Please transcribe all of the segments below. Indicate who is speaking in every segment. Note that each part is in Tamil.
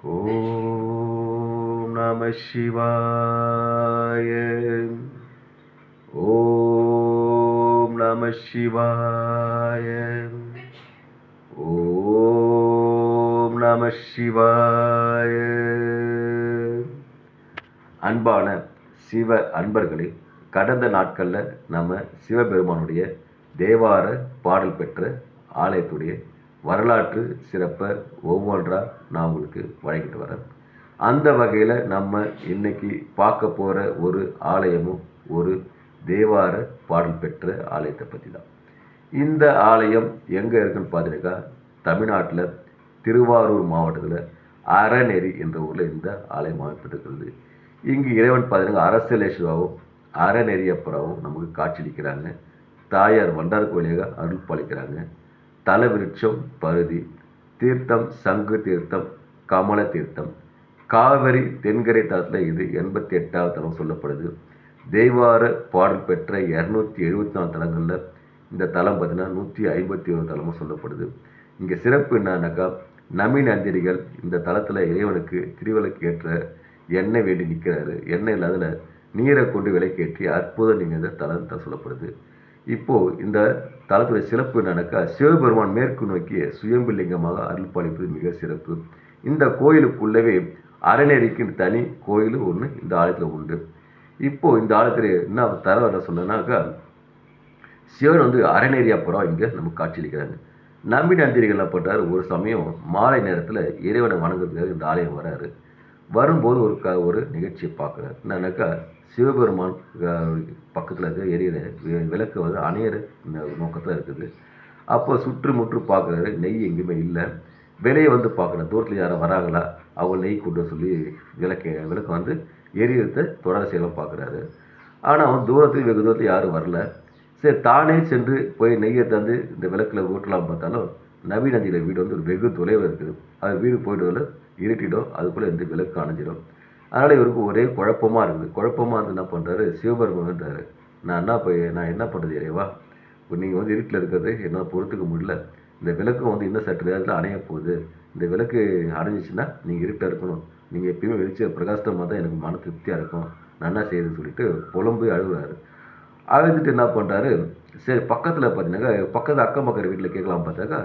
Speaker 1: ஓம் நம சிவாய. ஓம் நம சிவாய. ஓம் நம சிவாய. அன்பான சிவ அன்பர்களே, கடந்த நாட்களில் நம்ம சிவபெருமானுடைய தேவார பாடல் பெற்ற ஆலயத்துடைய வரலாற்று சிறப்பை ஒவ்வொன்றா நான் உங்களுக்கு வழங்கிட்டு வரேன். அந்த வகையில் நம்ம இன்னைக்கு பார்க்க போகிற ஒரு ஆலயமும் ஒரு தேவார பாடல் பெற்ற ஆலயத்தை பற்றி தான். இந்த ஆலயம் எங்கே இருக்குன்னு பார்த்தீங்கன்னா, தமிழ்நாட்டில் திருவாரூர் மாவட்டத்தில் அறநெறி என்ற ஊரில் இந்த ஆலயம் அமைப்பட்டிருக்கிறது. இங்கு இறைவன் பார்த்தீங்கன்னா அரசலேஸ்வராவும் அறநெறியப்பராவும் நமக்கு காட்சியளிக்கிறாங்க. தாயார் வண்டார் கோயிலாக அருள் பாலிக்கிறாங்க. தல விருட்சம் பருதி, தீர்த்தம் சங்கு தீர்த்தம், கமல தீர்த்தம். காவிரி தென்கரை தளத்தில் இது 88வது தலம் சொல்லப்படுது. தேவார பாடல் பெற்ற 274 தலங்களில் இந்த தலம் பார்த்தீங்கன்னா 151 தலமும் சொல்லப்படுது. இங்கே சிறப்பு என்னன்னாக்கா, நமிநந்திரிகள் இந்த தலத்தில் இறைவனுக்கு திருவிளக்கு ஏற்ற எண்ணெய் வேண்டி நிற்கிறாரு. எண்ணெய் இல்லாதல நீரை கொண்டு விலைக்கேற்றி அற்புதம் நீங்கள் தலம் தான் சொல்லப்படுது. இப்போது இந்த தலத்துடைய சிறப்பு என்னன்னாக்கா, சிவபெருமான் மேற்கு நோக்கிய சுயம்புலிங்கமாக அருள் பாலிப்பது மிக சிறப்பு. இந்த கோயிலுக்குள்ளவே அறநெறிக்கு தனி கோயில் ஒன்று இந்த ஆலயத்தில் உண்டு. இப்போது இந்த ஆலயத்தில் என்ன தரவரை சொன்னாக்கா, சிவன் வந்து அறநெறி அப்புறம் இங்கே நமக்கு காட்சியளிக்கிறாங்க. நம்பி நந்திரிகள் என்ன பண்ணுறாரு, ஒரு சமயம் மாலை நேரத்தில் இறைவனை வணங்குறதுக்காக இந்த ஆலயம் வராரு. வரும்போது ஒரு நிகழ்ச்சியை பார்க்குறாரு. என்னன்னாக்கா, சிவபெருமான் பக்கத்தில் இருக்க எரியிற விளக்கு வந்து அணையிற நோக்கத்தில் இருக்குது. அப்போ சுற்று முற்று பார்க்குறாரு, நெய் எங்கேயுமே இல்லை. வெளியே வந்து பார்க்குறாரு, தூரத்தில் யாரும் வராங்களா, அவங்க நெய் கொண்டு சொல்லி விளக்கு வந்து எரியத்தை தொடர் செய்யலாம் பார்க்குறாரு. ஆனால் அவன் தூரத்துக்கு வெகு தூரத்தில் யாரும் வரல. சரி, தானே சென்று போய் நெய்யை தந்து இந்த விளக்கில் ஊட்டலாம் பார்த்தாலும் நவீனந்தியில் வீடு வந்து ஒரு வெகு தொலைவில் இருக்குது. அது வீடு போய்ட்டு வரல, இருட்டிடும், அதுக்குள்ளே இந்த விளக்கு அணைஞ்சிடும். அதனால் இவருக்கு ஒரே குழப்பமாக இருக்குது. குழப்பமாக இருந்து என்ன பண்ணுறாரு, சிவபெருமான்றாரு, நான் என்ன பண்ணுறது இறைவா, நீங்கள் வந்து இருட்டில் இருக்கிறது என்னால் பொறுத்துக்க முடியல. இந்த விளக்கும் வந்து இன்னும் சற்று நேரத்தில் அணைய போகுது. இந்த விளக்கு அணைஞ்சிச்சுன்னா நீங்கள் இருட்டாக இருக்கணும். நீங்கள் எப்பயுமே வெளிச்ச பிரகாசமாக தான் எனக்கு மன திருப்தியாக இருக்கும். நான் என்ன செய்யுதுன்னு சொல்லிட்டு புலம்பு அழுகுறாரு. அழுதுட்டு என்ன பண்ணுறாரு, சரி பக்கத்தில் பார்த்தீங்கன்னாக்கா, பக்கத்தில் அக்கம் பக்கம் வீட்டில் கேட்கலாம் பார்த்தாக்கா,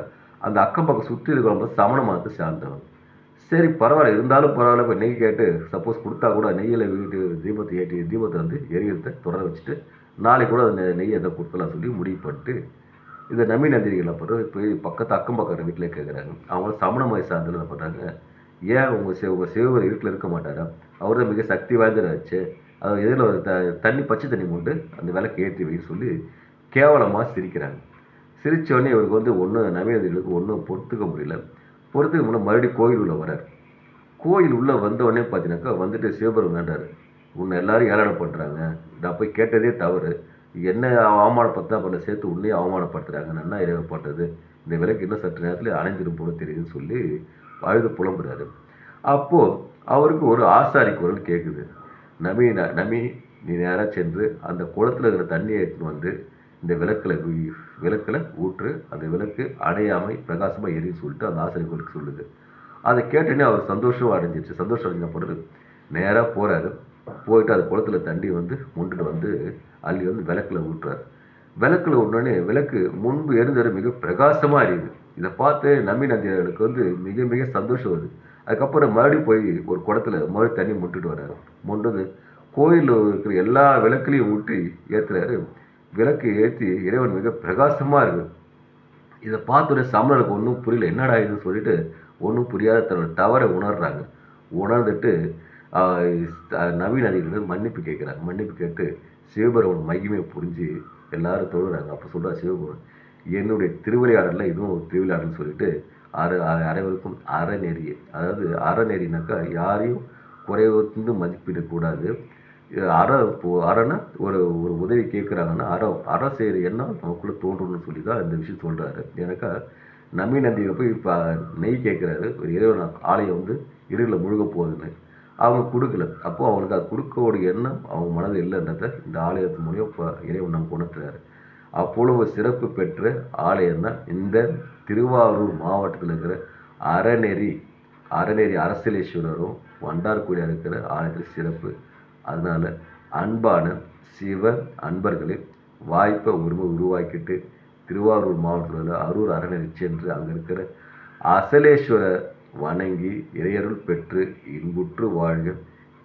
Speaker 1: அந்த அக்கம் பக்கம் சுற்றி இருக்கிறவங்க சமண மதத்தை சார்ந்தவங்க. சரி பரவாயில்ல, இருந்தாலும் பரவாயில்ல, இப்போ நெய் கேட்டு சப்போஸ் கொடுத்தா கூட நெய்யில் வீட்டு தீபத்தை ஏற்றி தீபத்தை வந்து எரியத்தை தொடர வச்சுட்டு நாளைக்கு கூட அந்த நெய்யை எதை கொடுக்கலாம் சொல்லி முடிவு பண்ணிட்டு இந்த நம்பி நந்திரிகள் அப்புறம் போய் பக்கத்து அக்கம் பக்கம் வீட்டில் கேட்குறாங்க. அவங்களும் சமண மத சார்ந்தது என்ன பண்ணுறாங்க, ஏன் உங்கள் சிவவர் இருட்டில் இருக்க மாட்டாரா, அவர் தான் மிக சக்தி வாய்ந்ததாச்சு, அது எதில் ஒரு தண்ணி பச்சை தண்ணி கொண்டு அந்த விளக்கு ஏற்றி வைன்னு சொல்லி கேவலமாக சிரிக்கிறாங்க. சிரித்தோடனே இவருக்கு வந்து ஒன்றும் நவீனர்களுக்கு ஒன்றும் பொறுத்துக்க முடியல. பொறுத்துக்கு முன்னே மறுபடியும் கோயில் உள்ள வரார். கோயில் உள்ளே வந்தோடனே பார்த்தீங்கன்னாக்கா, வந்துட்டு சிவபெருமான் வேண்டார், உன்னை எல்லாரும் ஏளனம் பண்ணுறாங்க, நான் போய் கேட்டதே தவறு, என்ன அவமானப்படுத்தா பண்ண சேர்த்து உன்னையும் அவமானப்படுத்துகிறாங்க, நான் என்ன இறைவன் பண்ணுறது, இந்த விலைக்கு இன்னும் சற்று நேரத்தில் அணைஞ்சிடும் போல தெரியுதுன்னு சொல்லி அழுது புலம்புறாரு. அப்போது அவருக்கு ஒரு ஆசாரி குரல் கேட்குது, நமி நீ நேராக சென்று அந்த குளத்தில் இருக்கிற தண்ணியை எடுத்துன்னு வந்து இந்த விளக்கில் ஊற்று, அந்த விளக்கு அடையாமல் பிரகாசமாக எரியும் சொல்லிட்டு அந்த ஆசிரியர்களுக்கு சொல்லுது. அதை கேட்டோன்னே அவர் சந்தோஷம் அடைஞ்சிருச்சு. சந்தோஷம் அடைஞ்ச பிறகு நேராக போகிறாரு. போயிட்டு அந்த குளத்தில் தண்ணி வந்து முண்டுட்டு வந்து அள்ளி வந்து விளக்கில் ஊட்டுறாரு. விளக்கில் ஊட்டினோடனே விளக்கு முன்பு எரிந்தது மிக பிரகாசமாக எரியுது. இதை பார்த்து நம்பி நந்தியர்களுக்கு வந்து மிக மிக சந்தோஷம் வருது. அதுக்கப்புறம் மறுபடியும் போய் ஒரு குளத்தில் மறுபடியும் தண்ணி முட்டுட்டு வர்றாரு. முண்டது கோயிலில் இருக்கிற எல்லா விளக்குலையும் ஊற்றி ஏற்றுறாரு. விளக்கு ஏற்றி இறைவன் மிக பிரகாசமாக இருக்குது. இதை பார்த்தோன்னே சமணருக்கு ஒன்றும் புரியல, என்னடா இதுன்னு சொல்லிட்டு ஒன்றும் புரியாத தன்னோட தவறை உணர்றாங்க. உணர்ந்துட்டு நவீன அதிகாரிகள் மன்னிப்பு கேட்குறாங்க. மன்னிப்பு கேட்டு சிவபெருமான் மகிமையை புரிஞ்சு எல்லாரும் தொழுறாங்க. அப்போ சொல்கிறார் சிவபெருமான், என்னுடைய திருவிளையாடலில் இதுவும் ஒரு திருவிளையாடல்னு சொல்லிட்டு அனைவருக்கும் அறநெறி, அதாவது அறநெறினாக்கா யாரையும் குறைந்து மதிப்பிடக்கூடாது. அறன்னா ஒரு ஒரு உதவி கேட்குறாங்கன்னா அறம் செய்கிற எண்ணம் நமக்குள்ளே தோன்றணும்னு சொல்லி தான் இந்த விஷயம் சொல்கிறாரு. எனக்கா நம்பி நந்தியை போய் இப்போ நெய் கேட்குறாரு, ஒரு இறைவன் ஆலயம் வந்து இருளில் முழுக போகுதுன்னு அவங்க கொடுக்கல. அப்போது அவனுக்கு அது கொடுக்கக்கூடிய எண்ணம் அவங்க மனதில் இல்லைன்றதை இந்த ஆலயத்து மூலியம் இப்போ இறைவன் நம்ம உணர்த்துறாரு. அவ்வளவு சிறப்பு பெற்ற ஆலயம் தான் இந்த திருவாரூர் மாவட்டத்தில் இருக்கிற அறநெறி அறநெறி அரசலேஸ்வரரும் வண்டார்குடியாக இருக்கிற ஆலயத்தில் சிறப்பு. அதனால் அன்பான சிவ அன்பர்களே, வாய்ப்பை உருவாக்கிட்டு திருவாரூர் மாவட்டத்தில் அரூர் அறநெறி சென்று அங்கே இருக்கிற அசலேஸ்வரர் வணங்கி இறையருள் பெற்று இன்புற்று வாழ்க.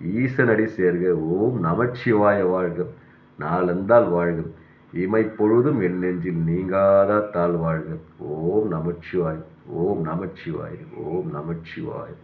Speaker 1: ஈசனடி சேர்க. ஓம் நமச்சிவாய வாழ்க. நாளந்தால் வாழ்க. இமைப்பொழுதும் என் நெஞ்சில் நீங்காத தாழ் வாழ்க. ஓம் நமச்சிவாய். ஓம் நமச்சிவாய். ஓம் நமச்சிவாய்.